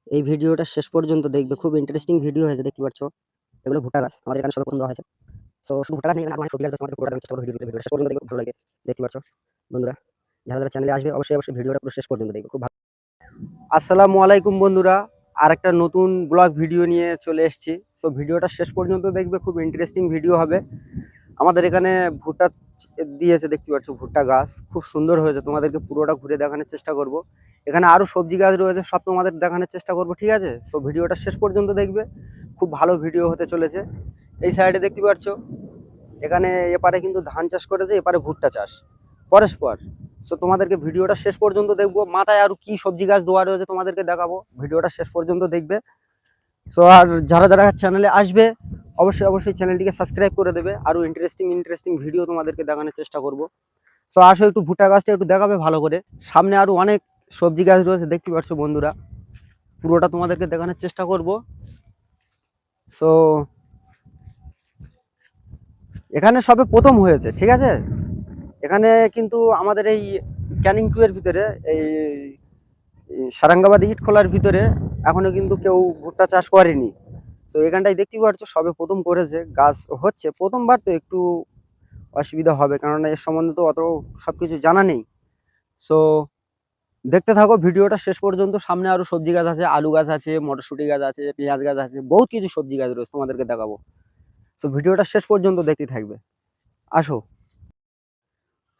এই ভিডিওটা শেষ পর্যন্ত দেখবে, খুব ইন্টারেস্টিং ভিডিও হয়েছে। দেখতে পাচ্ছ এগুলো ভুট্টা গাছ, আমাদের এখানে সবাই পছন্দ দেওয়া হয়েছে। সো শুধু ভুট্টা গাছ নেই, অনেক সবজি গাছ তোমাদের পুরোটা চেষ্টা করবো ভিডিও শেষ পর্যন্ত দেখবে, ভালো লাগে। দেখতে পাচ্ছ বন্ধুরা, যারা যারা চ্যানেলে আসবে অবশ্যই ভিডিওটা পুরো শেষ পর্যন্ত দেখবে, খুব ভালো। আসসালামু আলাইকুম বন্ধুরা, আর একটা নতুন ব্লগ ভিডিও নিয়ে চলে এসেছি। সো ভিডিওটা শেষ পর্যন্ত দেখবে, খুব ইন্টারেস্টিং ভিডিও হবে। আমাদের এখানে ভুট্টা দিয়েছে, দেখতে পাচ্ছ ভুট্টা গাছ খুব সুন্দর হয়েছে। তোমাদেরকে পুরোটা ঘুরে দেখানোর চেষ্টা করব। এখানে আরো সবজি গাছ রয়েছে, সব তোমাদের দেখানোর চেষ্টা করব, ঠিক আছে? সো ভিডিওটা শেষ পর্যন্ত দেখবে, খুব ভালো ভিডিও হতে চলেছে। এই সাইডে দেখতে পাচ্ছ, এখানে এপারে কিন্তু ধান চাষ করেছে, এপারে ভুট্টা চাষ পরস্পর। সো তোমাদেরকে ভিডিওটা শেষ পর্যন্ত দেখবো, মাথায় আর কি সবজি গাছ দেওয়া রয়েছে তোমাদেরকে দেখাবো, ভিডিওটা শেষ পর্যন্ত দেখবে। সো আর যারা যারা চ্যানেলে আসবে অবশ্যই চ্যানেলটিকে সাবস্ক্রাইব করে দেবে, আরো ইন্টারেস্টিং ভিডিও তোমাদেরকে দেখানোর চেষ্টা করব। সো আসো, একটু ভুট্টা গাছটা একটু দেখাবে ভালো করে। সামনে আরো অনেক সবজি গাছ রয়েছে, দেখতে পাচ্ছ বন্ধুরা, পুরোটা তোমাদেরকে দেখানোর চেষ্টা করব। সো এখানে সবে প্রথম হয়েছে, ঠিক আছে? এখানে কিন্তু আমাদের এই ক্যানিং 2 এর ভিতরে, এই সারাঙ্গাবাদ ইট খোলার ভিতরে এখনো কিন্তু কেউ ভুট্টা চাষ করেনি। তো এখানটায় দেখতে পাচ্ছ সবে প্রথম করেছে, গাছ হচ্ছে প্রথমবার, তো একটু অসুবিধা হবে, কারণ এর সম্বন্ধে তো অত সবকিছু জানা নেই। সো দেখতে থাকো ভিডিওটা শেষ পর্যন্ত। সামনে আরো সবজি গাছ আছে, আলু গাছ আছে, মটরশুঁটি গাছ আছে, পেঁয়াজ গাছ আছে, বহুত কিছু সবজি গাছ রয়েছে, তোমাদেরকে দেখাবো। সো ভিডিওটা শেষ পর্যন্ত দেখতে থাকবে, আসো।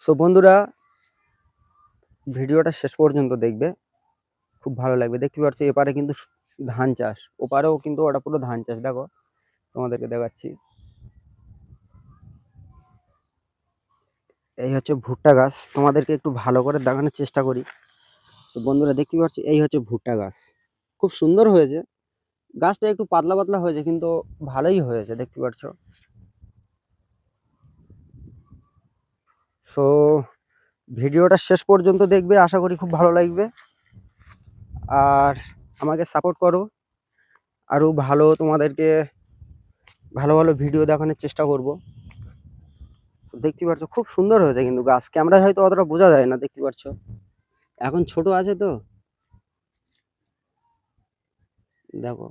সো বন্ধুরা, ভিডিওটা শেষ পর্যন্ত দেখবে, খুব ভালো লাগবে। দেখতে পাচ্ছ এপারে কিন্তু ধান চাষ, ওপারেও কিন্তু ওটা পুরো ধান চাষ। দেখো তোমাদেরকে দেখাচ্ছি, এই হচ্ছে ভুট্টা গাছ, তোমাদেরকে একটু ভালো করে দেখানোর চেষ্টা করি। তো বন্ধুরা দেখতে পাচ্ছ, এই হচ্ছে ভুট্টা গাছ, খুব সুন্দর হয়েছে। গাছটা একটু পাতলা পাতলা হয়েছে, কিন্তু ভালোই হয়েছে, দেখতে পাচ্ছ। সো ভিডিওটা শেষ পর্যন্ত দেখবে, আশা করি খুব ভালো লাগবে। আর আমাকে সাপোর্ট করো, আরো ভালো তোমাদেরকে ভালো ভালো ভিডিও দেখানোর চেষ্টা করব। দেখতে পাচ্ছ খুব সুন্দর হয়েছে, কিন্তু গাছ ক্যামেরায় হয়তো অতটা বোঝা যায় না, দেখতে পাচ্ছ এখন ছোট আছে তো। দেখো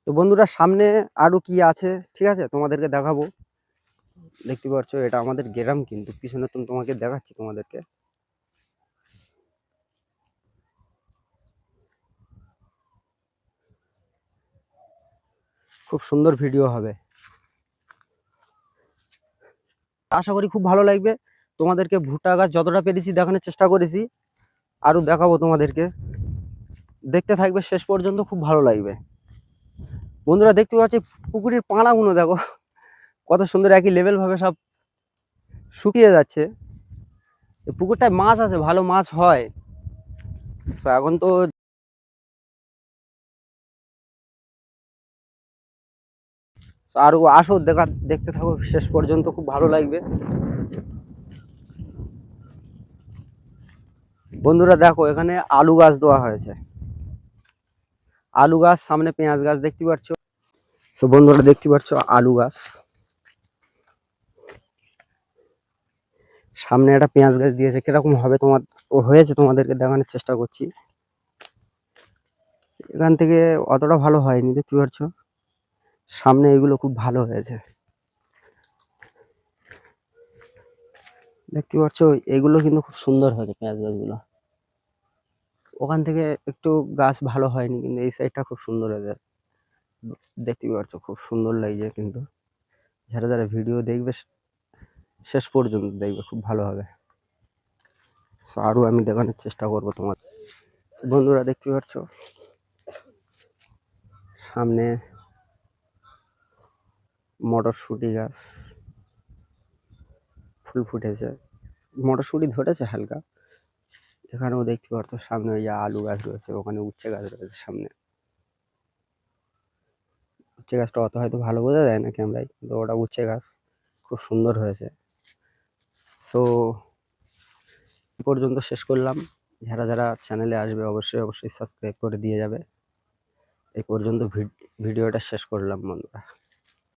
তো বন্ধুরা, সামনে আরো কি আছে, ঠিক আছে, তোমাদেরকে দেখাবো। দেখতে পাচ্ছ এটা আমাদের গ্রাম, কিন্তু পিছনে তোমাকে দেখাচ্ছি তোমাদেরকে। খুব সুন্দর ভিডিও হবে, আশা করি খুব ভালো লাগবে। তোমাদেরকে ভুট্টা গাছ যতটা পেরেছি দেখানোর চেষ্টা করেছি, আরো দেখাবো তোমাদেরকে। দেখতে থাকবে শেষ পর্যন্ত, খুব ভালো লাগবে। বন্ধুরা দেখতে পাচ্ছি পুকুরের পাড়াগুলো দেখো কত সুন্দর, একই লেভেল ভাবে সব শুকিয়ে যাচ্ছে। পুকুরটায় মাছ আছে, ভালো মাছ হয়। তো এখন তো আরো আসো, দেখতে থাকো শেষ পর্যন্ত, খুব ভালো লাগবে। বন্ধুরা দেখো, এখানে আলু গাছ দেওয়া হয়েছে, আলু গাছ, সামনে পেঁয়াজ গাছ, দেখতে পাচ্ছ। তো বন্ধুরা দেখতে পাচ্ছ আলু গাছ, সামনে একটা পেঁয়াজ গাছ দিয়েছে, কিরকম হবে তোমার হয়েছে তোমাদেরকে দেখানোর চেষ্টা করছি। এখান থেকে অতটা ভালো হয়নি, দেখতে পাচ্ছ, সামনে এগুলো খুব ভালো হয়েছে, দেখতে পাচ্ছ। এগুলো কিন্তু খুব সুন্দর হয়েছে পেঁয়াজ গাছগুলো। ওখান থেকে একটু গাছ ভালো হয়নি, কিন্তু এই সাইডটা খুব সুন্দর হয়েছে, দেখতে পাচ্ছ খুব সুন্দর লাগছে। কিন্তু যারা যারা ভিডিও দেখবে শেষ পর্যন্ত দেখবে, খুব ভালো হবে। সো আরো আমি দেখানোর চেষ্টা করবো তোমার। বন্ধুরা দেখতে পাচ্ছ সামনে মটরশুঁটি গাছ, ফুল ফুটেছে, মটরশুঁটি ধরেছে হালকা। এখানেও দেখতে পাচ্ছ সামনে ওই আলু গাছ রয়েছে, ওখানে উচ্ছে গাছ রয়েছে সামনে। উচ্ছে গাছটা অত হয়তো ভালো বোঝা যায় না ক্যামেরায়, কিন্তু ওটা উচ্ছে গাছ, খুব সুন্দর হয়েছে। সো এই পর্যন্ত শেষ করলাম। যারা যারা চ্যানেলে আসবে অবশ্যই সাবস্ক্রাইব করে দিয়ে যাবে। এই পর্যন্ত ভিডিওটা শেষ করলাম বন্ধুরা।